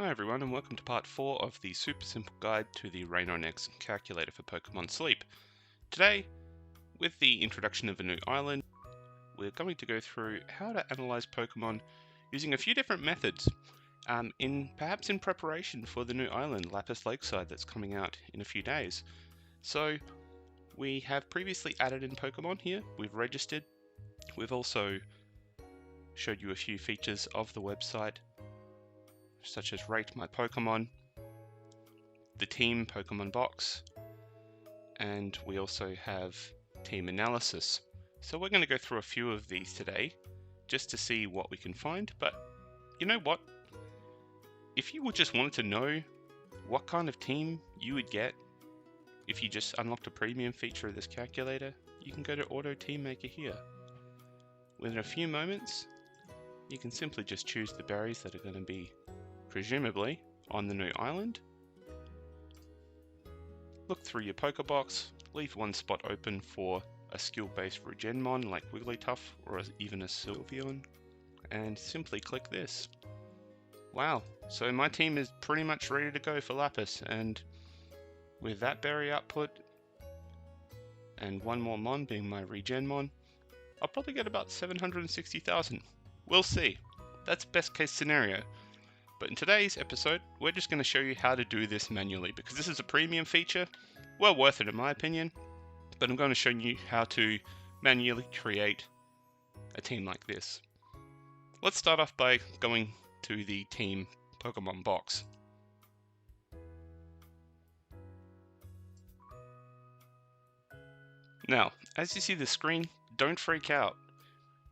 Hi everyone, and welcome to part 4 of the super simple guide to the RaenonX Calculator for Pokemon Sleep. Today, with the introduction of a new island, we're going to go through how to analyze Pokemon using a few different methods, perhaps in preparation for the new island, Lapis Lakeside, that's coming out in a few days. So, we have previously added in Pokemon here, we've registered, we've also showed you a few features of the website, such as Rate My Pokemon, the Team Pokemon box, and we also have Team Analysis. So we're going to go through a few of these today, just to see what we can find. But you know what? If you just wanted to know what kind of team you would get if you just unlocked a premium feature of this calculator, you can go to Auto Team Maker here. Within a few moments, you can simply just choose the berries that are going to be presumably on the new island. Look through your Pokebox, leave one spot open for a skill-based Regenmon like Wigglytuff or even a Sylveon, and simply click this. Wow, so my team is pretty much ready to go for Lapis, and with that berry output and one more Mon being my Regenmon, I'll probably get about 760,000. We'll see. That's best case scenario. But in today's episode, we're just going to show you how to do this manually, because this is a premium feature, well worth it in my opinion, but I'm going to show you how to manually create a team like this. Let's start off by going to the Team Pokemon box. Now, as you see the screen, don't freak out.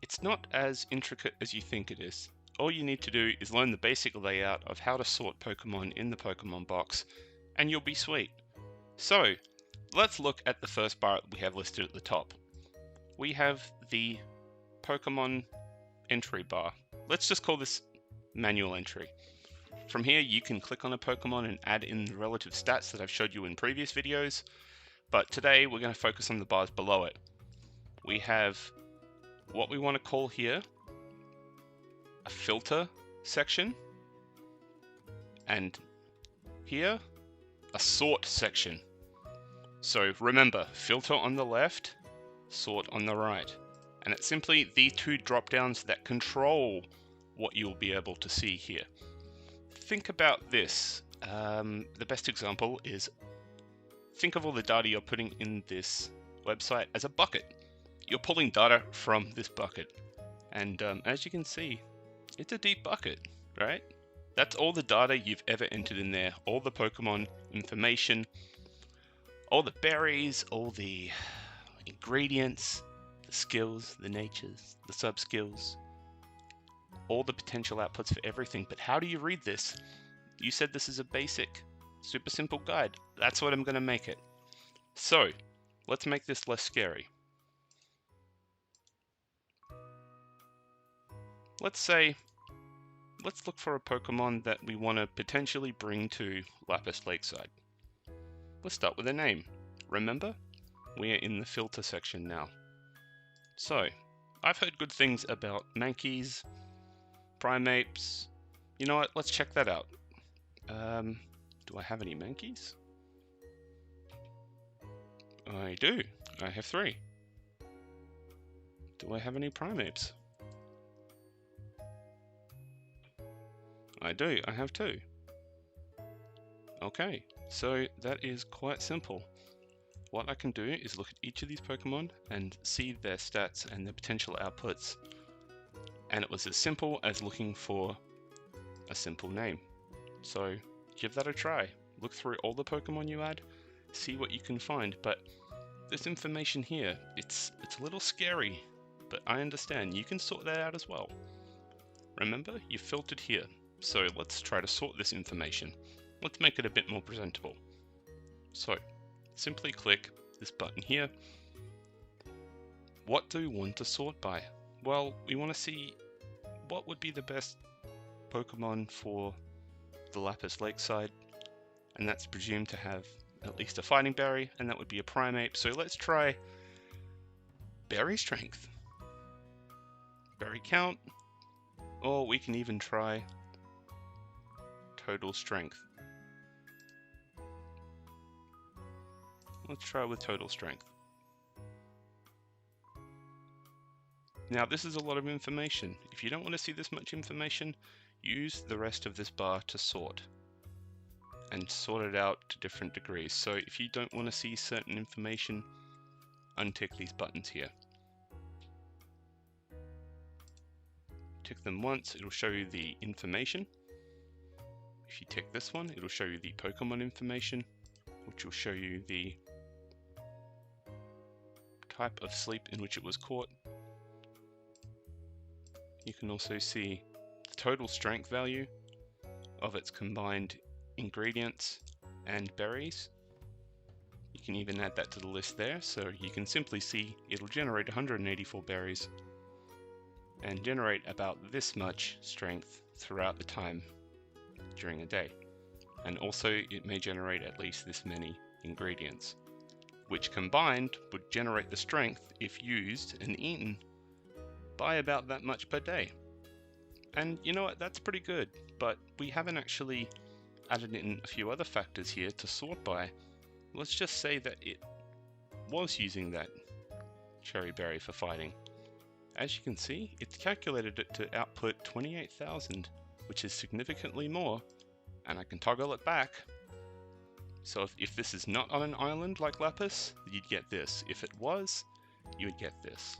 It's not as intricate as you think it is. All you need to do is learn the basic layout of how to sort Pokemon in the Pokemon box, and you'll be sweet. So, let's look at the first bar we have listed at the top. We have the Pokemon entry bar. Let's just call this manual entry. From here, you can click on a Pokemon and add in the relative stats that I've showed you in previous videos, but today we're going to focus on the bars below it. We have what we want to call here a filter section, and here a sort section. So remember, filter on the left, sort on the right, and it's simply these two drop downs that control what you'll be able to see here. Think about this. The best example is, think of all the data you're putting in this website as a bucket. You're pulling data from this bucket, and as you can see, it's a deep bucket, right? That's all the data you've ever entered in there, all the Pokemon information, all the berries, all the ingredients, the skills, the natures, the sub-skills, all the potential outputs for everything. But how do you read this? You said this is a basic, super simple guide. That's what I'm going to make it. So, let's make this less scary. Let's look for a Pokemon that we want to potentially bring to Lapis Lakeside. Let's start with a name. Remember, we are in the filter section now. So, I've heard good things about Mankeys, Primates. You know what, let's check that out. Do I have any Mankeys? I do. I have 3. Do I have any Primates? I do, I have 2. Okay, so that is quite simple. What I can do is look at each of these Pokemon and see their stats and their potential outputs. And it was as simple as looking for a simple name. So give that a try. Look through all the Pokemon you add, see what you can find. But this information here, it's a little scary, but I understand. You can sort that out as well. Remember, you filtered here. So let's try to sort this information. Let's make it a bit more presentable. So simply click this button here. What do we want to sort by? Well, we want to see what would be the best Pokemon for the Lapis Lakeside, and that's presumed to have at least a fighting berry, and that would be a primate. So let's try berry strength, berry count, or we can even try total strength. Let's try with total strength. Now this is a lot of information. If you don't want to see this much information, use the rest of this bar to sort and sort it out to different degrees. So if you don't want to see certain information, untick these buttons here. Tick them once, it'll show you the information. If you tick this one, it'll show you the Pokemon information, which will show you the type of sleep in which it was caught. You can also see the total strength value of its combined ingredients and berries. You can even add that to the list there, so you can simply see it'll generate 184 berries and generate about this much strength throughout the time during a day. And also it may generate at least this many ingredients, which combined would generate the strength if used and eaten by about that much per day. And you know what, that's pretty good, but we haven't actually added in a few other factors here to sort by. Let's just say that it was using that cherry berry for fighting. As you can see, it's calculated it to output 28,000, which is significantly more, and I can toggle it back. So if this is not on an island like Lapis, you'd get this. If it was, you would get this.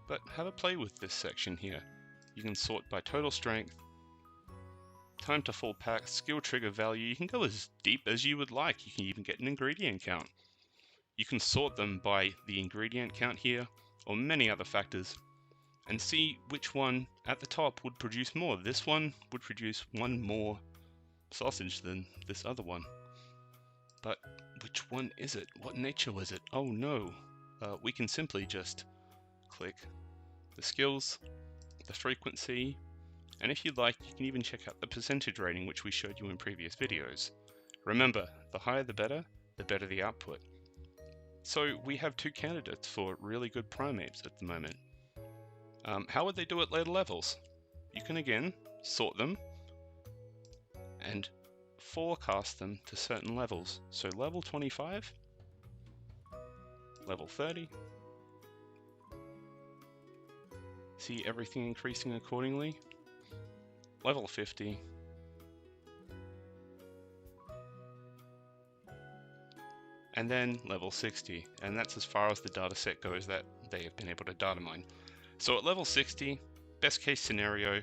But have a play with this section here. You can sort by total strength, time to full pack, skill trigger value. You can go as deep as you would like. You can even get an ingredient count. You can sort them by the ingredient count here, or many other factors, and see which one at the top would produce more. This one would produce one more sausage than this other one. But which one is it? What nature was it? Oh no. We can simply just click the skills, the frequency, and if you'd like, you can even check out the percentage rating, which we showed you in previous videos. Remember, the higher the better the output. So we have two candidates for really good primates at the moment. How would they do at later levels? You can again sort them and forecast them to certain levels. So level 25, level 30, see everything increasing accordingly, level 50, and then level 60, and that's as far as the data set goes that they have been able to data mine. So at level 60, best case scenario,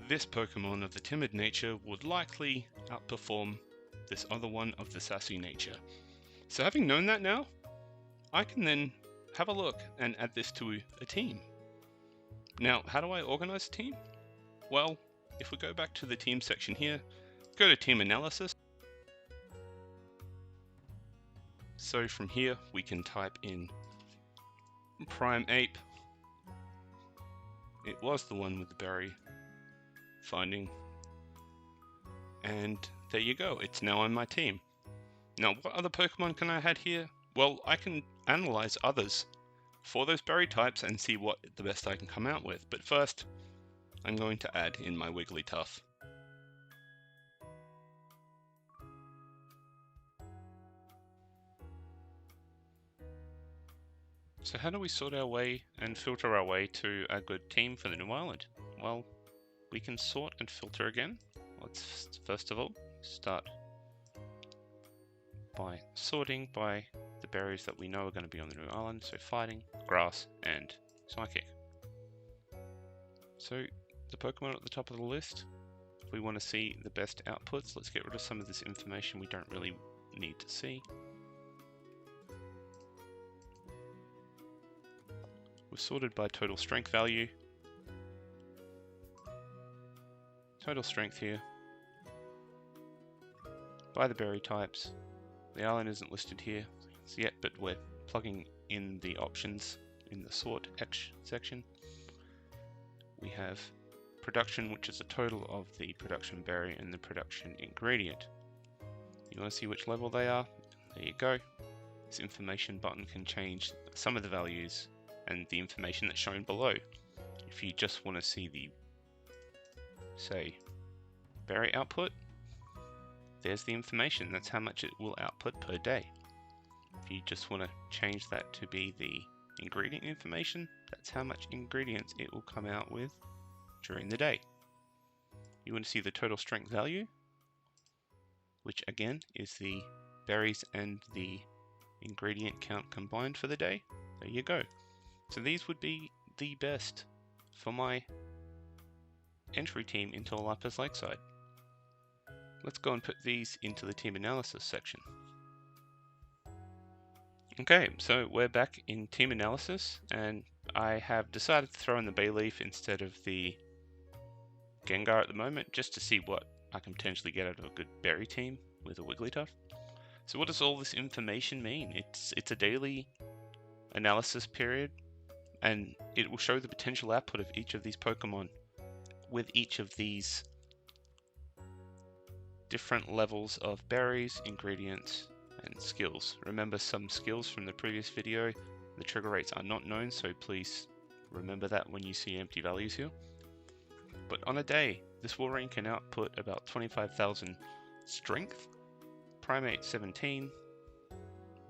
this Pokemon of the timid nature would likely outperform this other one of the sassy nature. So having known that now, I can then have a look and add this to a team. Now, how do I organize a team? Well, if we go back to the team section here, go to team analysis. So from here, we can type in Prime Ape. It was the one with the berry finding. And there you go, it's now on my team. Now, what other Pokemon can I add here? Well, I can analyze others for those berry types and see what the best I can come out with. But first, I'm going to add in my Wigglytuff. So how do we sort our way and filter our way to a good team for the new island? Well, we can sort and filter again. Let's first of all start by sorting by the berries that we know are going to be on the new island. So fighting, grass, and psychic. So the Pokemon at the top of the list, if we want to see the best outputs, let's get rid of some of this information we don't really need to see. We're sorted by total strength value. Total strength here. By the berry types. The island isn't listed here yet, but we're plugging in the options in the sort X section. We have production, which is a total of the production berry and the production ingredient. You want to see which level they are? There you go. This information button can change some of the values and the information that's shown below. If you just want to see the, say, berry output, there's the information. That's how much it will output per day. If you just want to change that to be the ingredient information, that's how much ingredients it will come out with during the day. You want to see the total strength value, which again is the berries and the ingredient count combined for the day. There you go. So these would be the best for my entry team into Lapis Lakeside. Let's go and put these into the team analysis section. Okay, so we're back in team analysis, and I have decided to throw in the bay leaf instead of the Gengar at the moment, just to see what I can potentially get out of a good berry team with a Wigglytuff. So what does all this information mean? It's a daily analysis period, and it will show the potential output of each of these Pokemon with each of these different levels of berries, ingredients, and skills. Remember some skills from the previous video, the trigger rates are not known, so please remember that when you see empty values here. But on a day, this Wolverine can output about 25,000 strength, Primate 17,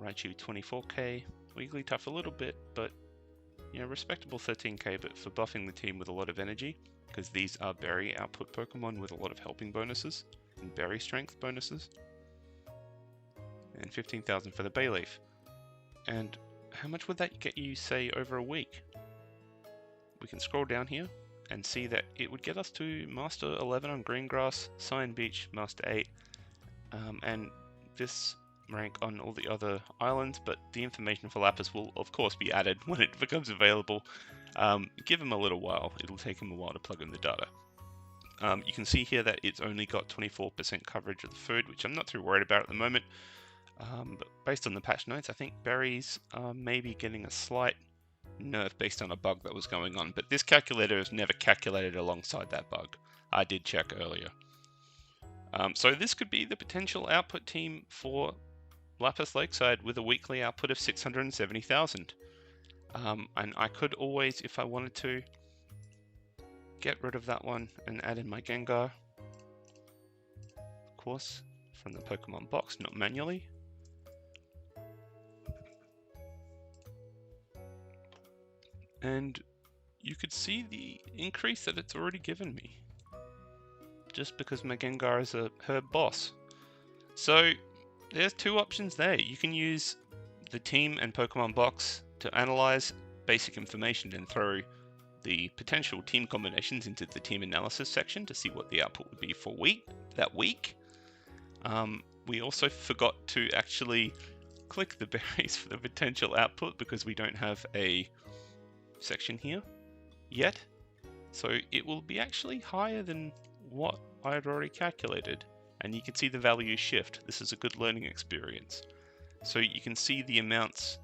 Raichu 24k, Wigglytuff a little bit, but you know, respectable 13k, but for buffing the team with a lot of energy, because these are berry output Pokemon with a lot of helping bonuses and berry strength bonuses. And 15,000 for the bay leaf. And how much would that get you, say, over a week? We can scroll down here and see that it would get us to Master 11 on Greengrass, Cyan Beach, Master 8, and this rank on all the other islands, but the information for Lapis will of course be added when it becomes available. Give them a little while, it'll take them a while to plug in the data. You can see here that it's only got 24% coverage of the food, which I'm not too worried about at the moment. But based on the patch notes, I think berries are maybe getting a slight nerf based on a bug that was going on, but this calculator is never calculated alongside that bug. I did check earlier. So this could be the potential output team for Lapis Lakeside with a weekly output of 670,000. And I could always, if I wanted to, get rid of that one and add in my Gengar, of course, from the Pokemon box, not manually. And you could see the increase that it's already given me, just because my Gengar is a herb boss. So there's two options there. You can use the team and Pokemon box to analyze basic information and throw the potential team combinations into the team analysis section to see what the output would be for that week. We also forgot to actually click the berries for the potential output because we don't have a section here yet. So it will be actually higher than what I had already calculated, and you can see the values shift. This is a good learning experience. So you can see the amounts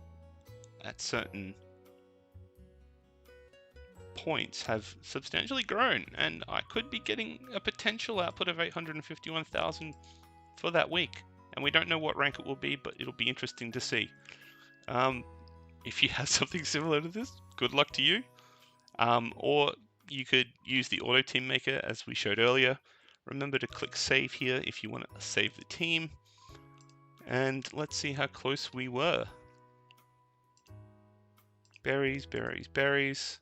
at certain points have substantially grown, and I could be getting a potential output of 851,000 for that week. And we don't know what rank it will be, but it'll be interesting to see. If you have something similar to this, good luck to you. Or you could use the auto team maker as we showed earlier. Remember to click save here if you want to save the team. And let's see how close we were. Berries, berries, berries.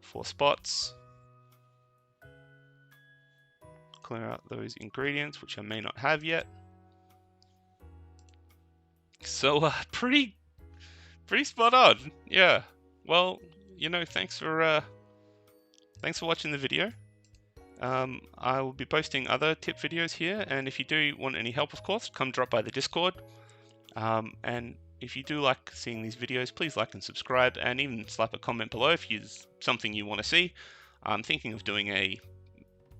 4 spots. Clear out those ingredients, which I may not have yet. So pretty spot on. Yeah. Well, you know, thanks for watching the video. I will be posting other tip videos here, and if you do want any help, of course, come drop by the Discord. And if you do like seeing these videos, please like and subscribe, and even slap a comment below if there's something you want to see. I'm thinking of doing a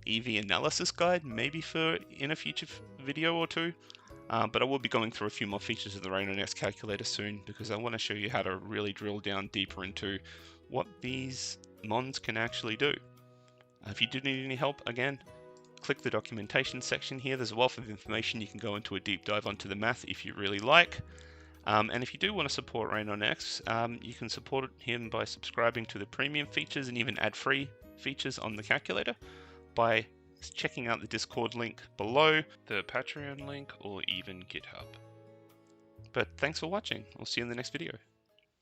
EV analysis guide, maybe in a future video or two. But I will be going through a few more features of the RaenonX Calculator soon, because I want to show you how to really drill down deeper into what these mons can actually do. If you do need any help, again, click the documentation section here. There's a wealth of information. You can go into a deep dive onto the math if you really like. And if you do want to support RaenonX, you can support him by subscribing to the premium features and even ad-free features on the calculator by checking out the Discord link below, the Patreon link, or even GitHub. But thanks for watching. I'll see you in the next video.